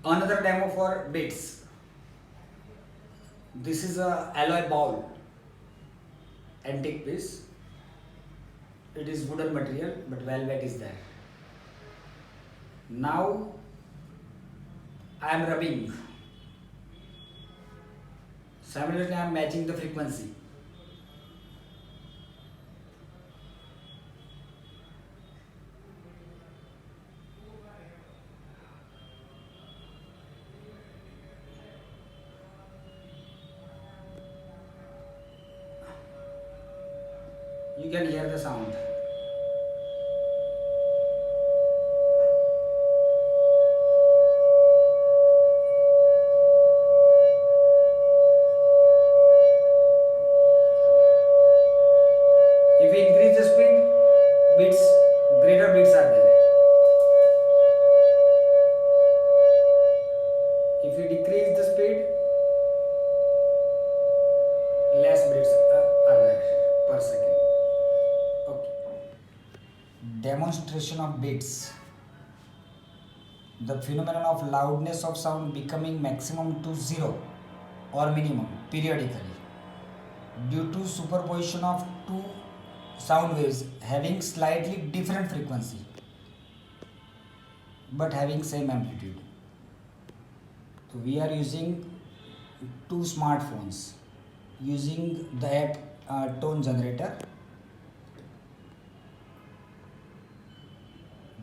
Another demo for bits. This is a alloy bowl, antique piece. It is wooden material, but velvet is there. Now I am rubbing. Simultaneously, I am matching the frequency. You can hear the sound. If we increase the speed, bits, greater bits are there. If we decrease the speed, less bits are there per second. Okay. Demonstration of bits. The phenomenon of loudness of sound becoming maximum to zero or minimum periodically due to superposition of two sound waves having slightly different frequency but having same amplitude. So we are using two smartphones using the app tone generator.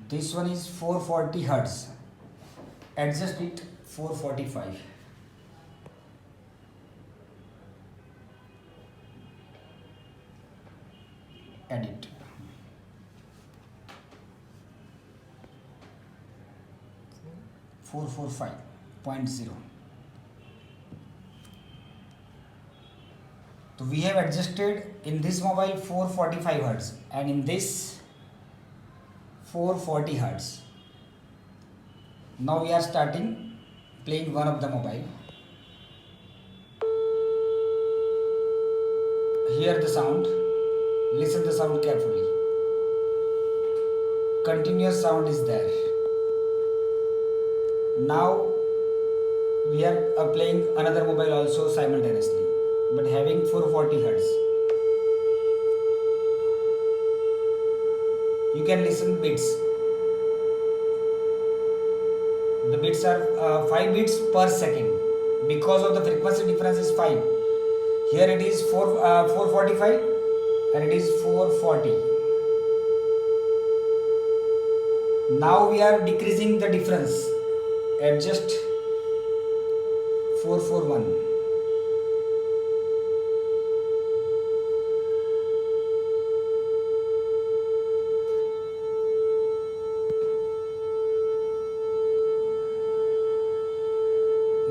This one is 440 Hertz. Adjust it 445. Edit. Four four 5.0. So we have adjusted in this mobile 445 Hertz and in this 440 Hertz. Now we are starting playing one of the mobile. Hear the sound. Listen the sound carefully. Continuous sound is there. Now we are playing another mobile also simultaneously, but having 440 Hertz. You can listen bits. The bits are 5 bits per second because of the frequency difference is 5. Here it is 445 and it is 440. Now we are decreasing the difference. Adjust 441.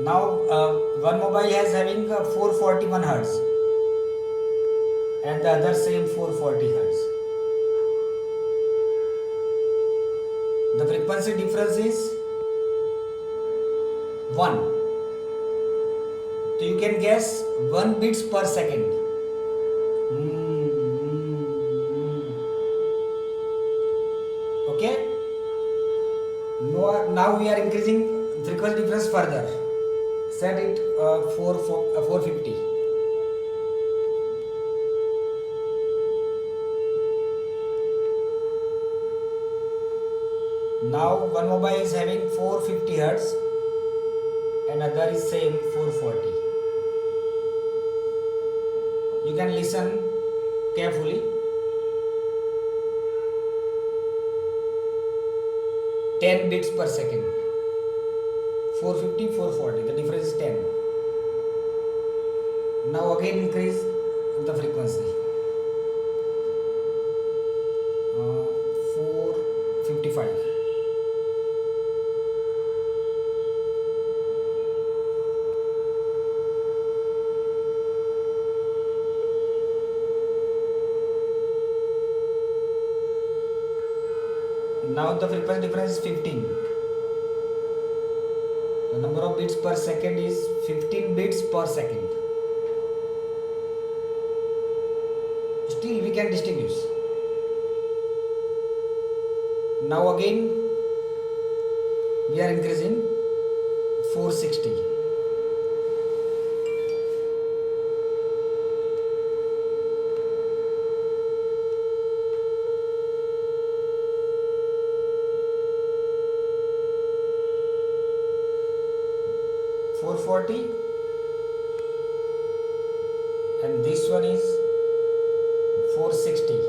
Now one mobile has having 441 Hertz and the other same 440 Hertz. The frequency difference is 1. So you can guess 1 bits per second. Okay. Now we are increasing frequency difference further. Set it 450. Now one mobile is having 450 Hertz and other is same 440. You can listen carefully. 10 bits per second. 450, 440. The difference is 10. Now again increase the frequency. 455. Now the frequency difference is 15. The number of bits per second is 15 bits per second. Still we can distinguish. Now again we are increasing 460. And this one is 460,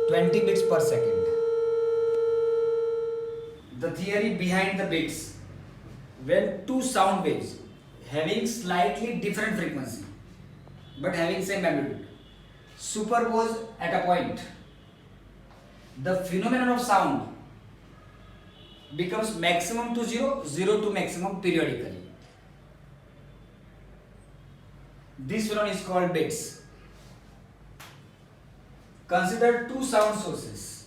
20 bits per second. The theory behind the bits: when two sound waves having slightly different frequency but having same amplitude superpose at a point, the phenomenon of sound becomes maximum to zero, zero to maximum periodically. This phenomenon is called bits. Consider two sound sources,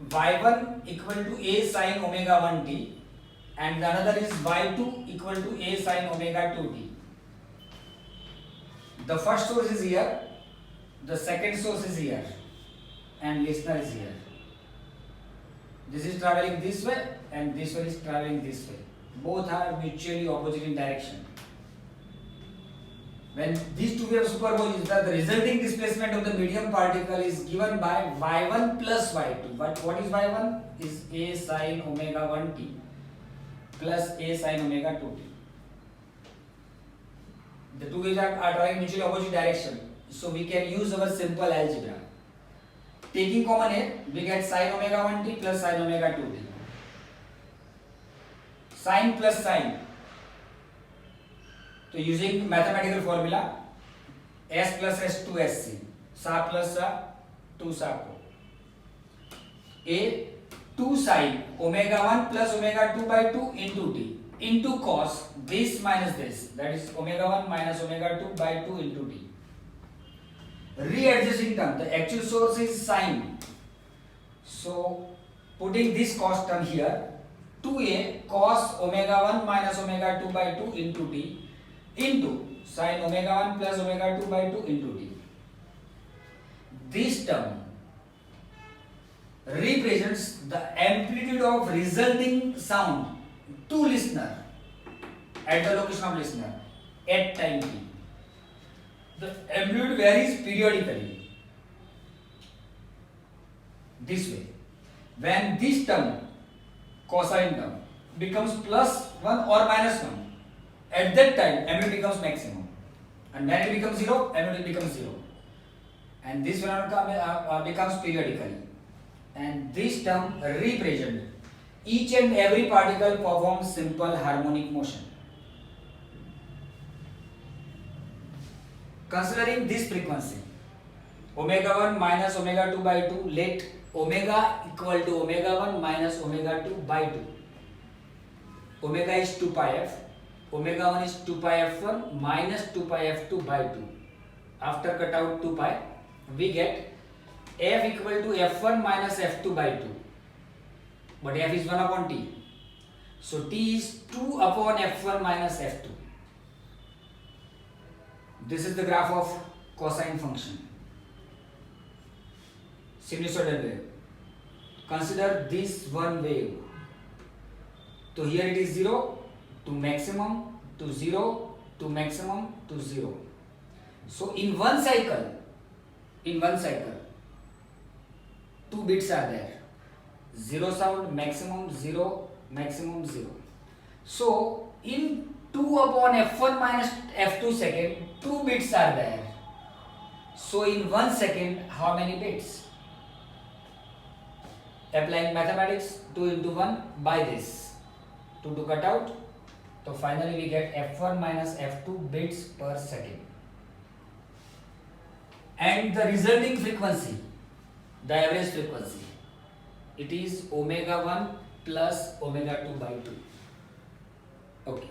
y1 equal to a sin omega 1t and the another is y2 equal to a sin omega 2t. The first source is here, the second source is here, and listener is here. This is traveling this way and this one is traveling this way. Both are mutually opposite in direction. When these two waves superpose, the resulting displacement of the medium particle is given by y1 plus y2. But what is y1? Is a sin omega 1t plus a sin omega 2t. The two waves are traveling mutually opposite direction. So we can use our simple algebra. Taking common here, we get sin omega 1t plus sin omega 2t. Sin plus sin. So using mathematical formula, s plus s 2 sc, sa plus sa 2 sa ko. A 2 sin omega 1 plus omega 2 by 2 into t into cos this minus this, that is omega 1 minus omega 2 by 2 into t. Readjusting term, the actual source is sin. So putting this cos term here, 2a cos omega 1 minus omega 2 by 2 into t into sin omega 1 plus omega 2 by 2 into t. This term represents the amplitude of resulting sound to listener at the location of listener at time t. The amplitude varies periodically. This way, when this term, cosine term, becomes plus 1 or minus 1, at that time amplitude becomes maximum, and when it becomes 0, amplitude becomes 0, and this phenomenon becomes periodically. And this term represents each and every particle performs simple harmonic motion. Considering this frequency, omega 1 minus omega 2 by 2, let omega equal to omega 1 minus omega 2 by 2. Omega is 2 pi f, omega 1 is 2 pi f1 minus 2 pi f2 by 2. After cut out 2 pi, we get f equal to f1 minus f2 by 2. But f is 1 upon t. So t is 2 upon f1 minus f2. This is the graph of cosine function. Sinusoidal wave. Consider this one wave. So here it is 0 to maximum to 0 to maximum to 0. So in one cycle, two bits are there. 0 sound, maximum 0, maximum 0. So in 2 upon f1 minus f2 second, 2 bits are there. So in 1 second, how many bits? Applying mathematics, 2 into 1 by this. 2 to cut out. So finally we get f1 minus f2 bits per second. And the resulting frequency, the average frequency, it is omega 1 plus omega 2 by 2. Okay.